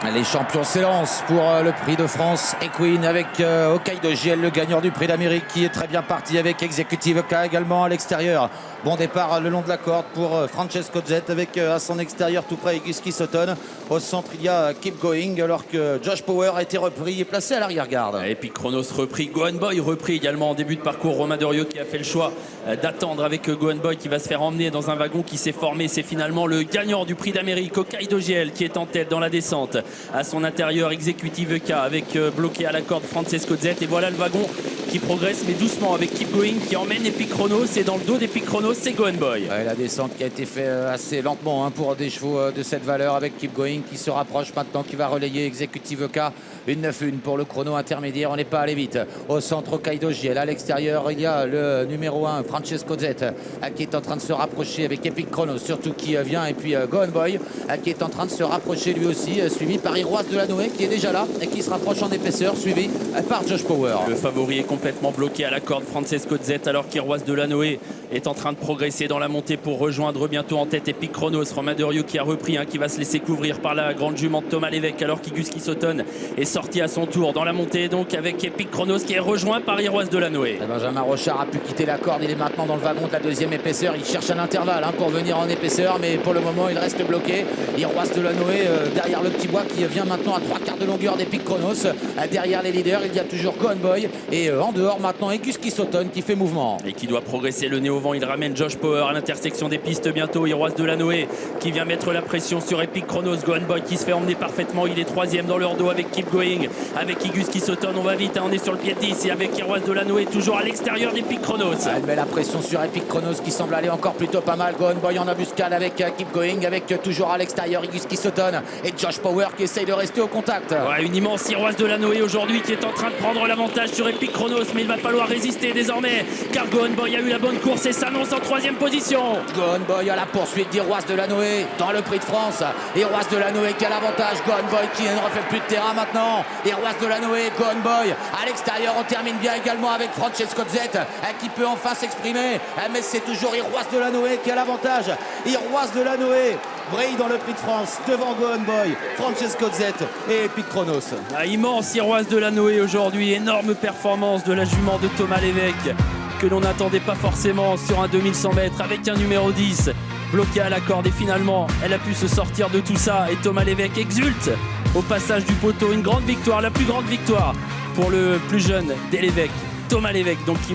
Les champions s'élancent pour le prix de France Equine avec Hokkaido JL, le gagnant du prix d'Amérique, qui est très bien parti avec Executive K également à l'extérieur. Bon départ le long de la corde pour Francesco Zet avec à son extérieur tout près Iguski Sutton. Au centre il y a Keep Going alors que Josh Power a été repris et placé à l'arrière-garde. Et puis Chronos repris, Gohan Boy repris également en début de parcours. Romain Doriot qui a fait le choix d'attendre avec Gohan Boy qui va se faire emmener dans un wagon qui s'est formé. C'est finalement le gagnant du prix d'Amérique, Hokkaido JL, qui est en tête dans la descente. À son intérieur, Executive K avec bloqué à la corde Francesco Zet. Et voilà le wagon qui progresse mais doucement avec Keep Going qui emmène Epic Chronos. Et dans le dos d'Epic Chronos, c'est Gohan Boy. Ouais, la descente qui a été faite assez lentement pour des chevaux de cette valeur avec Keep Going qui se rapproche maintenant, qui va relayer Executive K. Une 9-1 pour le chrono intermédiaire, on n'est pas allé vite. Au centre, Hokkaido JL. À l'extérieur, il y a le numéro 1, Francesco Zet, qui est en train de se rapprocher avec Epic Chronos, surtout qui vient. Et puis Gohan Boy, qui est en train de se rapprocher lui aussi, suivi par Iroise de la Noé, qui est déjà là et qui se rapproche en épaisseur, suivi par Josh Power. Le favori est complètement bloqué à la corde, Francesco Zet, alors qu'Iroise de la Noé est en train de progresser dans la montée pour rejoindre bientôt en tête Epic Chronos. Romain Doriot qui a repris, qui va se laisser couvrir par la grande jument de Thomas Lévesque, alors qu'Iguski Sutton est sorti à son tour dans la montée, donc avec Epic Chronos qui est rejoint par Iroise de la Noé. Benjamin Rochard a pu quitter la corde, il est maintenant dans le wagon de la deuxième épaisseur. Il cherche un intervalle pour venir en épaisseur, mais pour le moment il reste bloqué. Iroise de la Noé derrière le petit bois qui vient maintenant à 3/4 de longueur d'Epic Chronos. Derrière les leaders, il y a toujours Gohan Boy et en dehors maintenant Iguski Sutton qui fait mouvement. Et qui doit progresser le nez au vent. Il ramène Josh Power à l'intersection des pistes bientôt. Iroise de la Noé qui vient mettre la pression sur Epic Chronos. Gohan Boy qui se fait emmener parfaitement. Il est troisième dans leur dos avec Keep Going. Avec Iguski Sutton, on va vite, on est sur le pied de 10. Et avec Iroise de la Noé toujours à l'extérieur d'Epic Chronos. Elle met la pression sur Epic Chronos qui semble aller encore plutôt pas mal. Gohan Boy en embuscade avec Keep Going, avec toujours à l'extérieur Iguski Sutton et Josh Power qui essaye de rester au contact. Ouais, une immense Iroise de la Noé aujourd'hui qui est en train de prendre l'avantage sur Epic Chronos, mais il va falloir résister désormais car Gohan Boy a eu la bonne course et s'annonce en troisième position. Gohan Boy à la poursuite d'Iroise de la Noé dans le prix de France. Iroise de la Noé qui a l'avantage. Gohan Boy qui ne refait plus de terrain maintenant. Iroise de la Noé, Gohan Boy à l'extérieur. On termine bien également avec Francesco Zet qui peut enfin s'exprimer, mais c'est toujours Iroise de la Noé qui a l'avantage. Iroise de la Noé brille dans le prix de France devant Gohan Boy, Francesco Zet et Epic Chronos. Immense Iroise de la Noé aujourd'hui, énorme performance de la jument de Thomas Lévesque que l'on n'attendait pas forcément sur un 2100 mètres avec un numéro 10 bloqué à la corde et finalement elle a pu se sortir de tout ça et Thomas Lévesque exulte au passage du poteau. Une grande victoire, la plus grande victoire pour le plus jeune des Lévesque, Thomas Lévesque, donc qui